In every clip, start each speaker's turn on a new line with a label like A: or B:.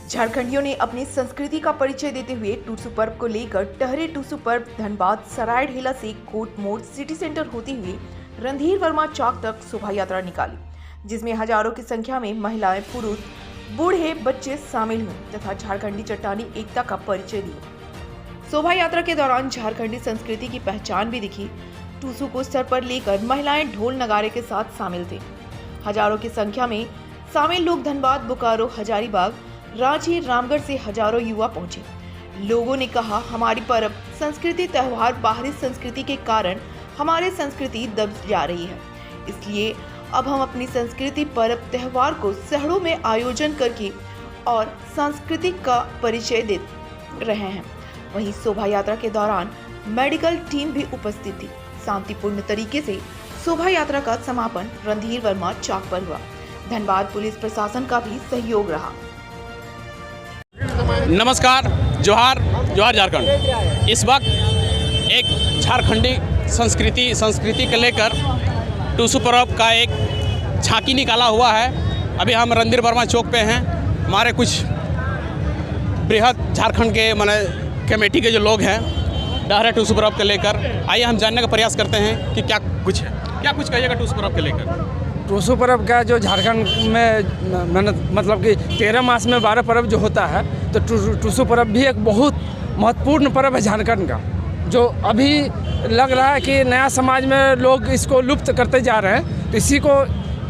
A: झारखंडियों ने अपनी संस्कृति का परिचय देते हुए टूसू पर्व को लेकर टहरे टूसू पर्व धनबाद सरायढेला से कोट मोड़ सिटी सेंटर होते हुए रणधीर वर्मा चौक तक शोभा यात्रा निकाली, जिसमें हजारों की संख्या में महिलाएं, पुरुष, बूढ़े, बच्चे शामिल हुए तथा झारखंडी चट्टानी एकता का परिचय दिए। शोभा यात्रा के दौरान झारखंडी संस्कृति की पहचान भी दिखी। टूसू को सर पर लेकर महिलाएं ढोल नगारे के साथ शामिल थे। हजारों की संख्या में शामिल लोग धनबाद, बोकारो, हजारीबाग, रांची, रामगढ़ से हजारों युवा पहुंचे। लोगों ने कहा, हमारी पर्व, संस्कृति, त्योहार बाहरी संस्कृति के कारण हमारी संस्कृति दब जा रही है, इसलिए अब हम अपनी संस्कृति, पर्व, त्योहार को शहरों में आयोजन करके और सांस्कृतिक का परिचय दे रहे हैं। वहीं शोभा यात्रा के दौरान मेडिकल टीम भी उपस्थित थी। शांतिपूर्ण तरीके से शोभा यात्रा का समापन रणधीर वर्मा चौक पर हुआ। धनबाद पुलिस प्रशासन का भी सहयोग रहा।
B: नमस्कार, जोहार झारखंड। इस वक्त एक झारखंडी संस्कृति को लेकर टूसू पर्व का एक झांकी निकाला हुआ है। अभी हम रणधीर वर्मा चौक पे हैं। हमारे कुछ बृहद झारखंड के कमेटी के जो लोग हैं डहरे टूसू पर्व को लेकर, आइए हम जानने का प्रयास करते हैं कि क्या कुछ कहिएगा टूसू पर्व को लेकर।
C: टूसू पर्व का जो झारखंड में मतलब कि 13 मास में 12 पर्व जो होता है, तो टूसू पर्व भी एक बहुत महत्वपूर्ण पर्व है झारखंड का, जो अभी लग रहा है कि नया समाज में लोग इसको लुप्त करते जा रहे हैं। तो इसी को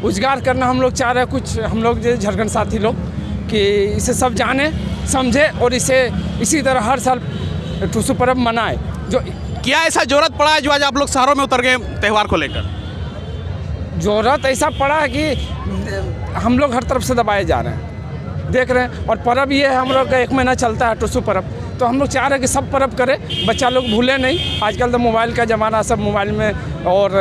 C: उजागर करना हम लोग चाह रहे हैं, कुछ हम लोग जो झारखंड साथी लोग, कि इसे सब जाने समझे और इसी तरह हर साल टूसू पर्व मनाए। जो
B: क्या ऐसा जरूरत पड़ा है जो आज आप लोग शहरों में उतर गए त्यौहार को लेकर?
C: ज़रूरत ऐसा पड़ा है कि हम लोग हर तरफ से दबाए जा रहे हैं, देख रहे हैं। और पर्व ये है, हम लोग का 1 महीना चलता है टूसू पर्व, तो हम लोग चाह रहे हैं कि सब पर्व करें, बच्चा लोग भूले नहीं। आजकल तो मोबाइल का ज़माना, सब मोबाइल में और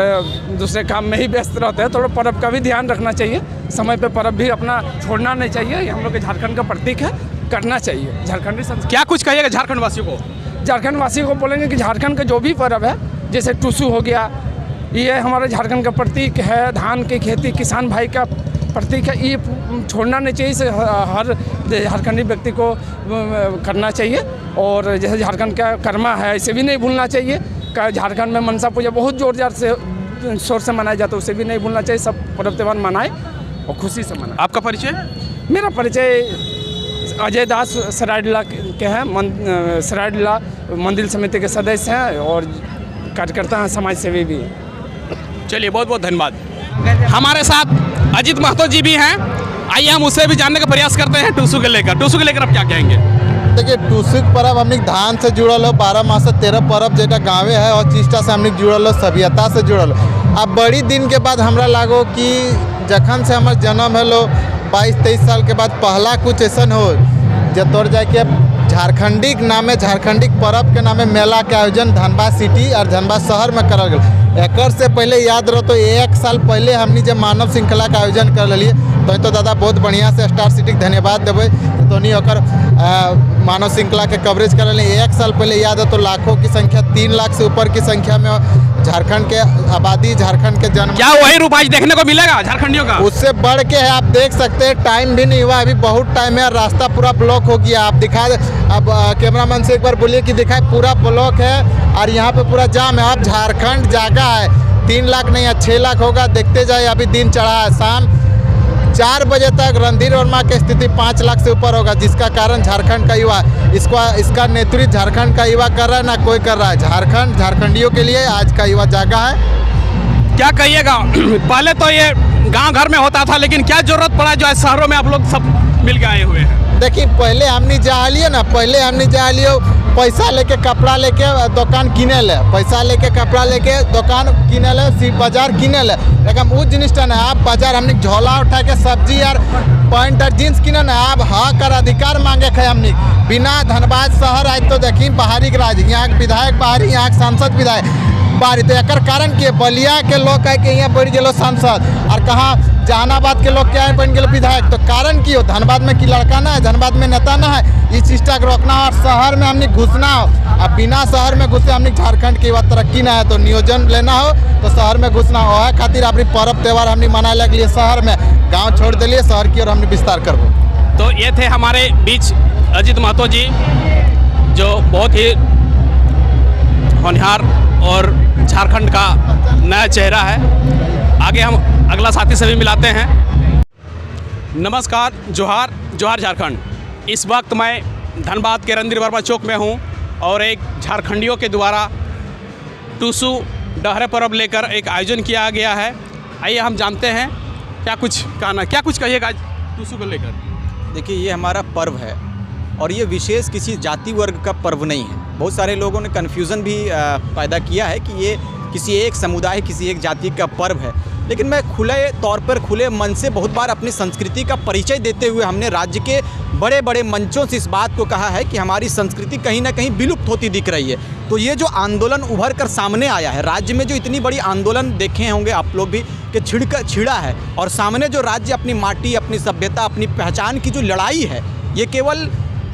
C: दूसरे काम में ही व्यस्त रहते हैं। थोड़ा पर्व का भी ध्यान रखना चाहिए, समय पे पर्व भी अपना छोड़ना नहीं चाहिए। ये हम लोग के झारखंड का प्रतीक है, करना चाहिए झारखंडी संस्कृति।
B: क्या कुछ कहिएगा झारखंड वासियों को?
C: झारखंड वासियों को बोलेंगे कि झारखंड का जो भी पर्व है, जैसे टूसू हो गया, ये हमारे झारखंड का प्रतीक है। धान की खेती, किसान भाई का प्रतीक है, ये छोड़ना नहीं चाहिए। इसे हर झारखंडी व्यक्ति को करना चाहिए। और जैसे झारखंड का कर्मा है, इसे भी नहीं भूलना चाहिए। झारखंड में मनसा पूजा बहुत जोर शोर से मनाया जाता है, उसे भी नहीं भूलना चाहिए। सब पर्व त्यौहार मनाएं और खुशी से मनाएं।
B: आपका परिचय?
C: मेरा परिचय अजय दास सरायढेला के हैं, सरायढेला मंदिर समिति के सदस्य हैं और कार्यकर्ता हैं, समाज सेवी भी हैं।
B: चलिए, बहुत बहुत धन्यवाद। हमारे साथ अजीत महतो जी भी हैं। आइए हम उससे भी जानने का प्रयास करते हैं टूसू को लेकर। टूसू को लेकर आप क्या कहेंगे?
D: देखिए, टूसू पर्व हमने धान से जुड़ल हो, 12 मास से 13 पर्व जेटा गाँवे है और चीष्टा से हमने जुड़ल हो, सभ्यता से जुड़ल हो। अब बड़ी दिन के बाद हमरा लागो कि जखन से हमारे जन्म है लो 22-23 साल के बाद पहला कुछ ऐसा हो जो तोड़ जाए कि झारखंडी नामे, झारखंडी पर्व के नामे मेला के आयोजन धनबाद सिटी और धनबाद शहर में करल गया। एक से पहले याद रहो तो 1 साल पहले हमने जब मानव श्रृंखला का आयोजन कर लिए, तो दादा बहुत बढ़िया से स्टार सिटी के धन्यवाद देवे। तो नहीं होकर मानव श्रृंखला के कवरेज कर लिए। 1 साल पहले याद है तो लाखों की संख्या, 3 लाख से ऊपर की संख्या में झारखंड के आबादी, झारखंड के जन्म।
B: क्या वही रूप आज देखने को मिलेगा झारखंडियों का?
D: उससे बढ़ के है, आप देख सकते हैं। टाइम भी नहीं हुआ, अभी बहुत टाइम है, रास्ता पूरा ब्लॉक हो गया। आप दिखा, अब कैमरामैन से एक बार बोलिए कि दिखाए, पूरा ब्लॉक है और यहाँ पे पूरा जाम है। अब झारखंड जागा है, 3 लाख नहीं है 6 लाख होगा, देखते जाए। अभी दिन चढ़ा है, शाम 4 बजे तक रणधीर वर्मा की स्थिति 5 लाख से ऊपर होगा, जिसका कारण झारखंड का युवा, इसका नेतृत्व झारखंड का युवा कर रहा है, ना कोई कर रहा है। झारखंड झारखंडियों के लिए आज का युवा जागा है।
B: क्या कहिएगा? पहले तो ये गांव घर में होता था, लेकिन क्या जरूरत पड़ा जो आज शहरों में आप लोग सब मिल के आए हुए हैं?
D: देखिए, पहले हमने जा लिए पैसा लेके कपड़ा लेके दुकान किने ले, पैसा लेके कपड़ा लेके दुकान किने ले, बाजार किने ले। लेकिन वो जिनिस ना आप बाजार हमने झोला उठा के सब्जी और पैंट और जींस किने ना, आप हक और अधिकार मांगे खे हमने बिना। धनबाद शहर आज तो देखी बाहरी के राज, यहाँ के विधायक बाहरी, यहाँ के सांसद विधायक बाहरी। तो एक कारण कि बलिया के लोग कह के यहाँ बढ़ गए सांसद, और कहाँ जहानाबाद के लोग क्या है बन गए विधायक। तो कारण की हो, धनबाद में की लड़का ना है, धनबाद में नेता ना है, इस चीज़ को रोकना और शहर में हमने घुसना हो। अब बिना शहर में घुसे हमने झारखंड की बात तरक्की ना है, तो नियोजन लेना हो तो शहर में घुसना हो। खातिर अपनी पर्व त्यौहार हमने मनाए लगे शहर में, गाँव छोड़ दिलिए, शहर की ओर हमने विस्तार करबो।
B: तो ये थे हमारे बीच अजीत महतो जी, जो बहुत ही होनहार और झारखंड का नया चेहरा है। आगे हम अगला साथी से भी मिलाते हैं। नमस्कार, जोहार जोहार झारखंड। इस वक्त मैं धनबाद के रणधीर वर्मा चौक में हूँ और एक झारखंडियों के द्वारा टूसू डहरे पर्व लेकर एक आयोजन किया गया है। आइए हम जानते हैं क्या कुछ कहना, क्या कुछ कहिएगा टूसू को लेकर।
E: देखिए, ये हमारा पर्व है और ये विशेष किसी जाति वर्ग का पर्व नहीं है। बहुत सारे लोगों ने कन्फ्यूज़न भी पैदा किया है कि ये किसी एक समुदाय, किसी एक जाति का पर्व है। लेकिन मैं खुले तौर पर, खुले मन से बहुत बार अपनी संस्कृति का परिचय देते हुए हमने राज्य के बड़े बड़े मंचों से इस बात को कहा है कि हमारी संस्कृति कहीं ना कहीं विलुप्त होती दिख रही है। तो ये जो आंदोलन उभर कर सामने आया है, राज्य में जो इतनी बड़ी आंदोलन देखे होंगे आप लोग भी कि छिड़ा है, और सामने जो राज्य अपनी माटी, अपनी सभ्यता, अपनी पहचान की जो लड़ाई है, ये केवल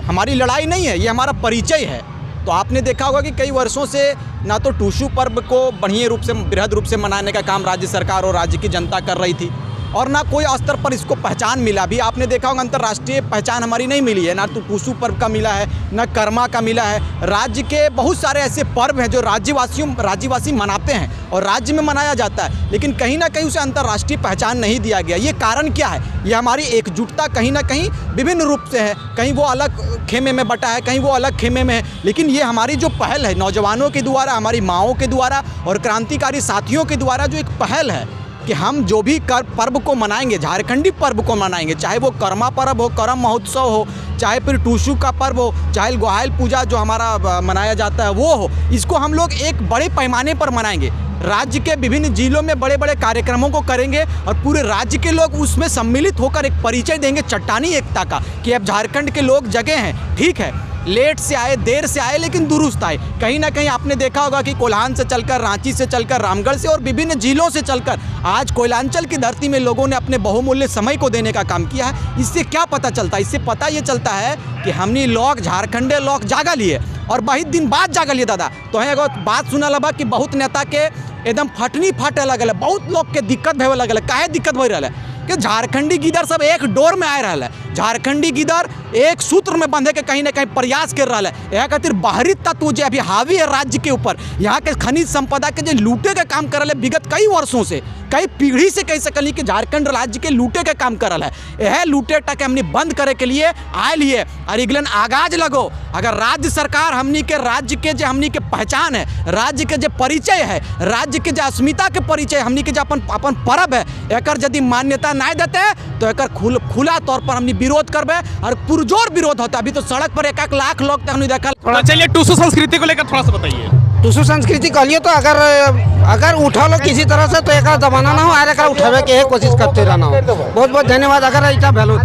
E: हमारी लड़ाई नहीं है, ये हमारा परिचय है। तो आपने देखा होगा कि कई वर्षों से ना तो टूसू पर्व को बढ़िया रूप से, बृहद रूप से मनाने का काम राज्य सरकार और राज्य की जनता कर रही थी, और ना कोई स्तर पर इसको पहचान मिला। भी आपने देखा होगा अंतर्राष्ट्रीय पहचान हमारी नहीं मिली है, ना तो टूसू पर्व का मिला है, ना कर्मा का मिला है। राज्य के बहुत सारे ऐसे पर्व हैं जो राज्यवासी मनाते हैं और राज्य में मनाया जाता है, लेकिन कहीं ना कहीं उसे अंतर्राष्ट्रीय पहचान नहीं दिया गया। ये कारण क्या है? ये हमारी एकजुटता कहीं ना कहीं विभिन्न रूप से है। कहीं वो अलग खेमे में बटा है, कहीं वो अलग खेमे में है, लेकिन ये हमारी जो पहल है, नौजवानों के द्वारा, हमारी माओं के द्वारा और क्रांतिकारी साथियों के द्वारा जो एक पहल है कि हम जो भी पर्व को मनाएंगे, झारखंडी पर्व को मनाएंगे, चाहे वो कर्मा पर्व हो, करम महोत्सव हो, चाहे फिर टूसू का पर्व हो, चाहे ग्वाहाल पूजा जो हमारा मनाया जाता है वो हो, इसको हम लोग एक बड़े पैमाने पर मनाएंगे। राज्य के विभिन्न जिलों में बड़े बड़े कार्यक्रमों को करेंगे और पूरे राज्य के लोग उसमें सम्मिलित होकर एक परिचय देंगे चट्टानी एकता का, कि अब झारखंड के लोग जगह हैं। ठीक है, लेट से आए, देर से आए, लेकिन दुरुस्त आए। कहीं ना कहीं आपने देखा होगा कि कोल्हान से चलकर, रांची से चलकर, रामगढ़ से और विभिन्न जिलों से चलकर आज कोयलांचल की धरती में लोगों ने अपने बहुमूल्य समय को देने का काम किया है। इससे क्या पता चलता है? इससे पता ये चलता है कि हमने लोग, झारखंडे लोग जागा लिए और बहुत दिन बाद जागा लिए दादा। तो है एगो बात सुना लगा कि बहुत नेता के एकदम फटनी फाटे लगल है, बहुत लोग के दिक्कत भे लगल है। काहे दिक्कत हो रहा है कि झारखंडी गिदर सब एक डोर में आ रहा है, झारखंडी गिदर एक सूत्र में बंधे के कहीं ना कहीं प्रयास कर रहा है। यह खातिर बाहरी तत्व जो अभी हावी है राज्य के ऊपर, यहाँ के खनिज संपदा के जो लूटे का काम कर रहा है विगत कई वर्षों से, कई पीढ़ी से कह सकली कि झारखंड राज्य के लूटे का काम कर रहा है। यह लूटे टक हमने बंद करे के लिए आयल ही है और इगलन आगाज लगो। अगर राज्य सरकार हमनी के राज्य के जो हमनी के पहचान है, राज्य के जो परिचय है, राज्य के जो अस्मिता के परिचय, हमनी के जो अपन पर्व है, एकर यदि मान्यता नहीं देते तो एकर खुला तौर पर हमने विरोध करबे और पुरजोर विरोध होता। अभी तो सड़क पर 1 लाख लोग तक नहीं देखा।
B: तो चलिए टूसू संस्कृति को लेकर थोड़ा सा बताइए।
F: टूसू संस्कृति कहलिए तो अगर उठा लो किसी तरह से तो एक दबाना ना हो, आर एक उठावे के कोशिश करते रहना हो। बहुत बहुत धन्यवाद। अगर ऐसा भेलो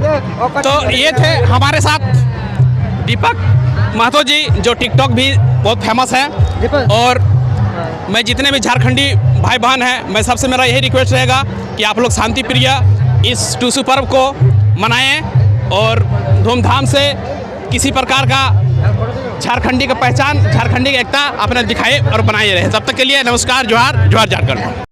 B: तो ये थे हमारे साथ दीपक महतो जी, जो टिकटॉक भी बहुत फेमस है। और मैं जितने भी झारखंडी भाई बहन हैं, मैं सबसे मेरा यही रिक्वेस्ट रहेगा कि आप लोग शांति प्रिय इस टूसू पर्व को मनाएं और धूमधाम से किसी प्रकार का झारखंडी का पहचान, झारखंडी की एकता अपने दिखाए और बनाए रहे। तब तक के लिए नमस्कार, जोहार जोहार झारखंड।